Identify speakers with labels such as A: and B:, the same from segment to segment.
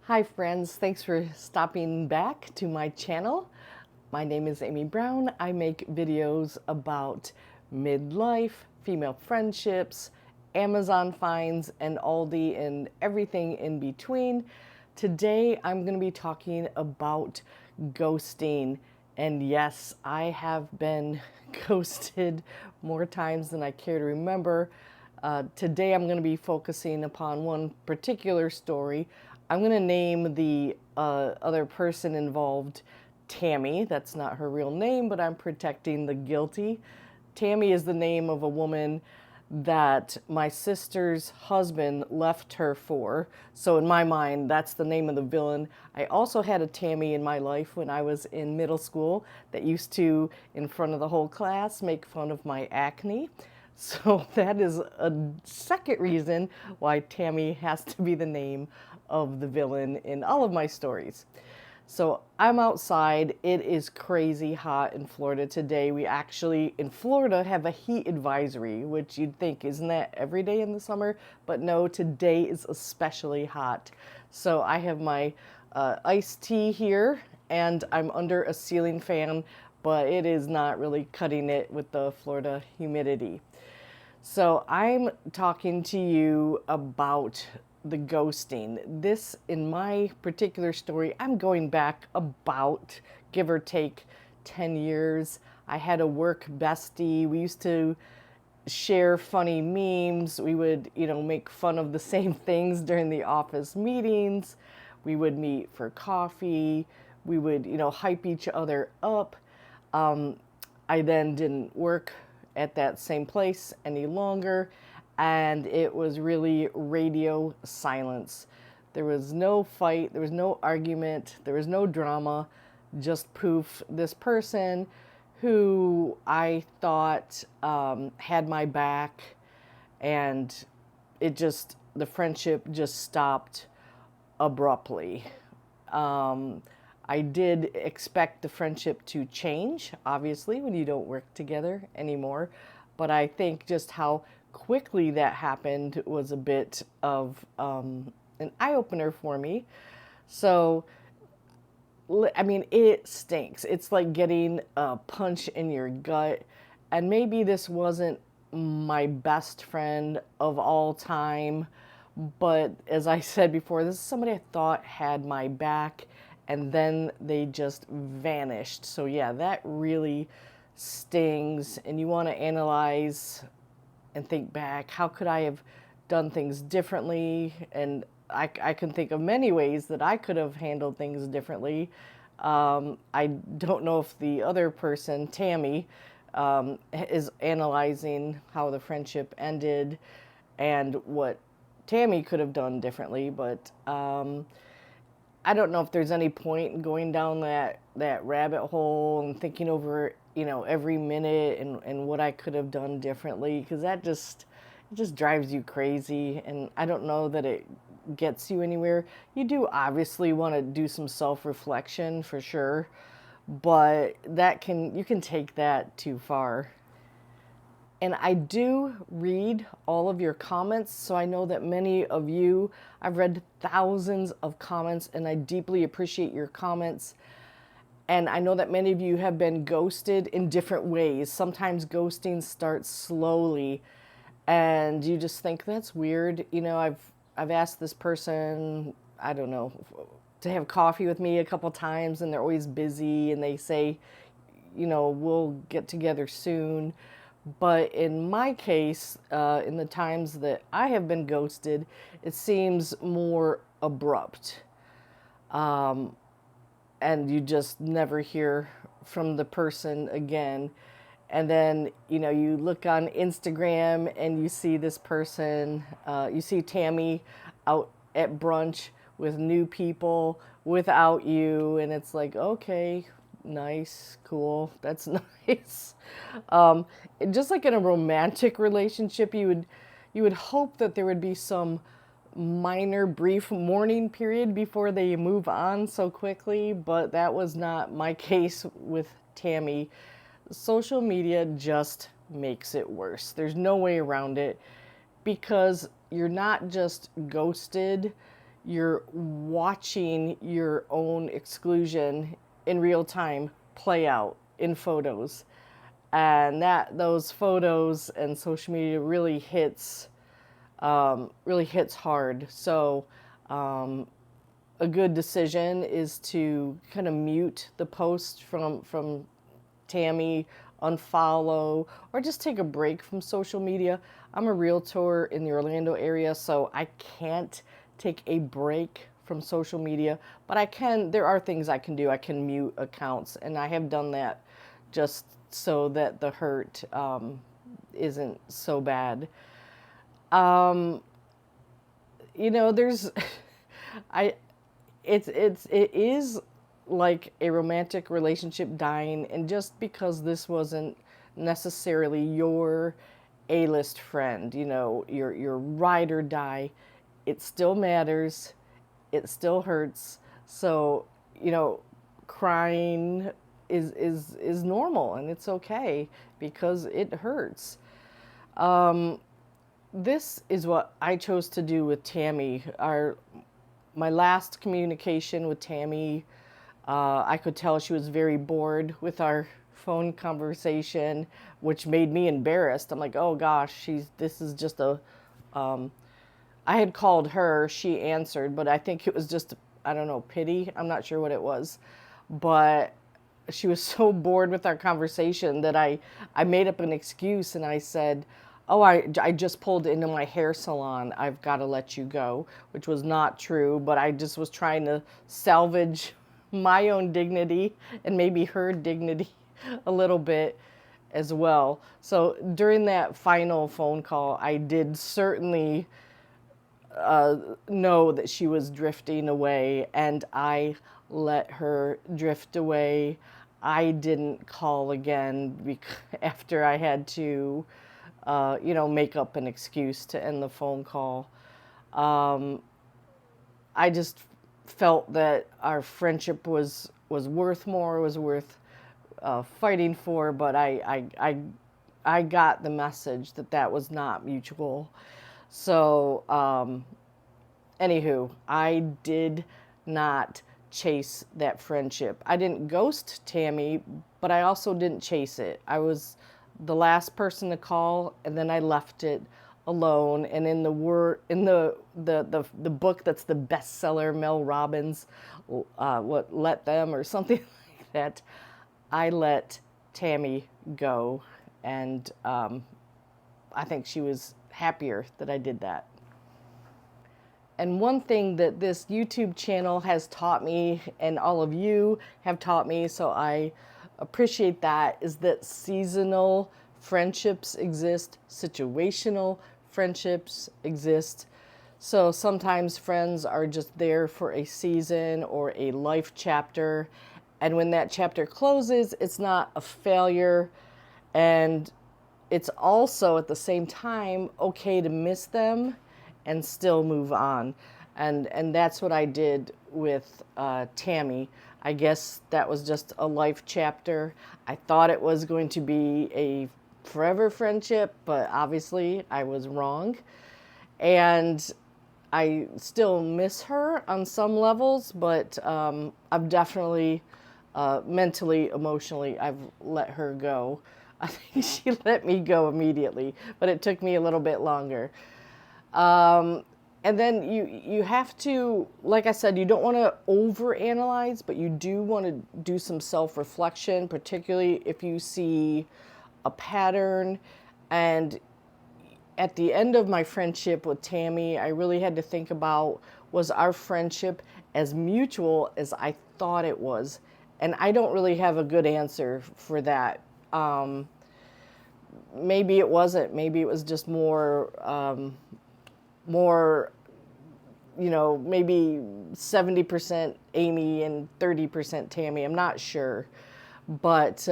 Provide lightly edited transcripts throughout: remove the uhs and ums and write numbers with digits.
A: Hi friends, thanks for stopping back to my channel. My name is Amy Brown. I make videos about midlife, female friendships, Amazon finds, and Aldi and everything in between. Today I'm going to be talking about ghosting. And yes, I have been ghosted more times than I care to remember. Today I'm going to be focusing upon one particular story. I'm going to name the other person involved Tammy. That's not her real name, but I'm protecting the guilty. Tammy is the name of a woman that my sister's husband left her for. So in my mind, that's the name of the villain. I also had a Tammy in my life when I was in middle school that used to, in front of the whole class, make fun of my acne. So that is a second reason why Tammy has to be the name of the villain in all of my stories. So I'm outside. It is crazy hot in Florida today. We actually, in Florida, have a heat advisory, which you'd think, isn't that every day in the summer? But no, today is especially hot. So I have my iced tea here, and I'm under a ceiling fan, but it is not really cutting it with the Florida humidity. So I'm talking to you about the ghosting. This, in my particular story, I'm going back about, give or take, 10 years. I had a work bestie. We used to share funny memes. We would, make fun of the same things during the office meetings. We would meet for coffee. We would, hype each other up. I then didn't work at that same place any longer, and it was really radio silence. There was no fight, there was no argument, there was no drama, just poof, this person who I thought had my back, and the friendship just stopped abruptly. I did expect the friendship to change, obviously, when you don't work together anymore. But I think just how quickly that happened was a bit of an eye opener for me. So, I mean, it stinks. It's like getting a punch in your gut. And maybe this wasn't my best friend of all time. But as I said before, this is somebody I thought had my back, and then they just vanished. So, yeah, that really stings. And you want to analyze and think back, how could I have done things differently? And I can think of many ways that I could have handled things differently. I don't know if the other person, Tammy, is analyzing how the friendship ended and what Tammy could have done differently, but I don't know if there's any point in going down that rabbit hole and thinking over, every minute and what I could have done differently, because it just drives you crazy, and I don't know that it gets you anywhere. You do obviously want to do some self-reflection for sure, but you can take that too far. And I do read all of your comments, so I know that many of you, I've read thousands of comments, and I deeply appreciate your comments. And I know that many of you have been ghosted in different ways. Sometimes ghosting starts slowly, and you just think that's weird. I've asked this person, I don't know, to have coffee with me a couple times, and they're always busy, and they say, we'll get together soon. But in my case, in the times that I have been ghosted, it seems more abrupt. And you just never hear from the person again. And then, you look on Instagram and you see this person, you see Tammy out at brunch with new people without you, and it's like, okay, nice, cool, that's nice. Um, just like in a romantic relationship, you would hope that there would be some minor brief mourning period before they move on so quickly, but that was not my case with Tammy. Social media just makes it worse. There's no way around it, because you're not just ghosted, you're watching your own exclusion in real time play out in photos. And that those photos and social media really hits hard. So a good decision is to kind of mute the post from Tammy, unfollow, or just take a break from social media. I'm a realtor in the Orlando area, so I can't take a break from social media, but there are things I can do. I can mute accounts, and I have done that just so that the hurt isn't so bad. There's, I, it is like a romantic relationship dying, and just because this wasn't necessarily your A-list friend, your ride or die, it still matters, it still hurts. So, crying is normal, and it's okay because it hurts. This is what I chose to do with Tammy. My last communication with Tammy, I could tell she was very bored with our phone conversation, which made me embarrassed. I'm like, oh gosh, this is just I had called her, she answered, but I think it was just, I don't know, pity. I'm not sure what it was. But she was so bored with our conversation that I made up an excuse, and I said, oh, I just pulled into my hair salon. I've got to let you go, which was not true, but I just was trying to salvage my own dignity and maybe her dignity a little bit as well. So during that final phone call, I did certainly know that she was drifting away, and I let her drift away. I didn't call again after I had to make up an excuse to end the phone call. I just felt that our friendship was worth more, was worth fighting for, but I got the message that was not mutual. So, anywho, I did not chase that friendship. I didn't ghost Tammy, but I also didn't chase it. I was the last person to call, and then I left it alone. And in the book that's the bestseller, Mel Robbins, Let Them, or something like that, I let Tammy go, and I think she was happier that I did that. And one thing that this YouTube channel has taught me, and all of you have taught me, so I appreciate that, is that seasonal friendships exist, situational friendships exist. So sometimes friends are just there for a season or a life chapter, and when that chapter closes, it's not a failure, and it's also at the same time okay to miss them and still move on. And that's what I did with Tammy. I guess that was just a life chapter. I thought it was going to be a forever friendship, but obviously I was wrong. And I still miss her on some levels, but I've definitely mentally, emotionally, I've let her go. I think she let me go immediately, but it took me a little bit longer. And then you have to, like I said, you don't want to overanalyze, but you do want to do some self-reflection, particularly if you see a pattern. And at the end of my friendship with Tammy, I really had to think about, was our friendship as mutual as I thought it was? And I don't really have a good answer for that. Maybe it wasn't. Maybe it was just more, maybe 70% Amy and 30% Tammy. I'm not sure. But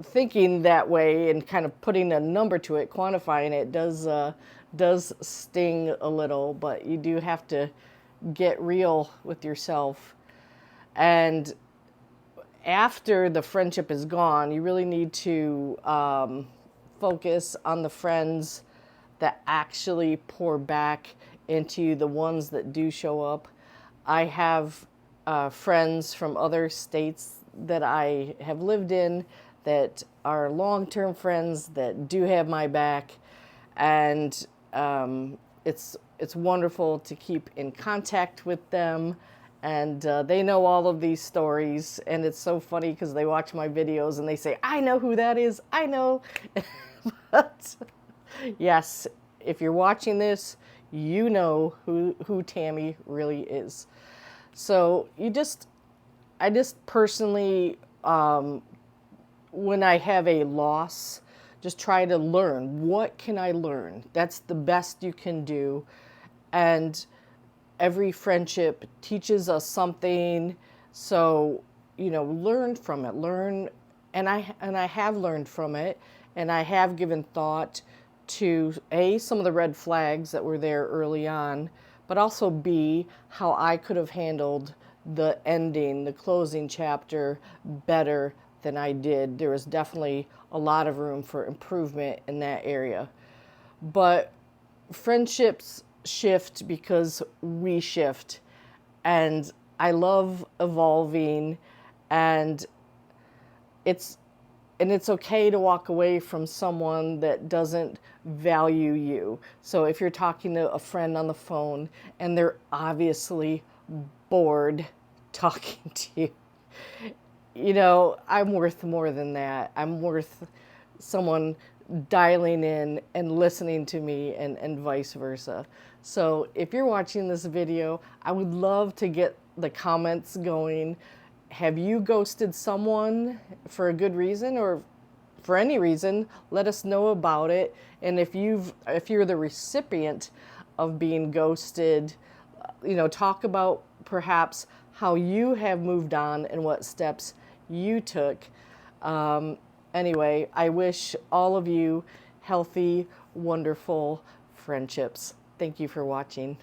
A: thinking that way and kind of putting a number to it, quantifying it, does sting a little. But you do have to get real with yourself. And after the friendship is gone, you really need to focus on the friends that actually pour back into the ones that do show up. I have friends from other states that I have lived in that are long-term friends that do have my back, and it's wonderful to keep in contact with them, and they know all of these stories, and it's so funny because they watch my videos and they say, "I know who that is. I know." But yes, if you're watching this, you know who Tammy really is. So I just personally, when I have a loss, just try to learn. What can I learn? That's the best you can do. And every friendship teaches us something. So, learn from it. Learn, and I have learned from it, and I have given thought to some of the red flags that were there early on, but also B, how I could have handled the ending, the closing chapter better than I did. There was definitely a lot of room for improvement in that area. But friendships shift because we shift. And I love evolving, and it's okay to walk away from someone that doesn't value you. So if you're talking to a friend on the phone and they're obviously bored talking to you, I'm worth more than that. I'm worth someone dialing in and listening to me, and vice versa. So if you're watching this video, I would love to get the comments going. Have you ghosted someone for a good reason or for any reason? Let us know about it. And if you're the recipient of being ghosted, talk about perhaps how you have moved on and what steps you took. Anyway, I wish all of you healthy, wonderful friendships. Thank you for watching.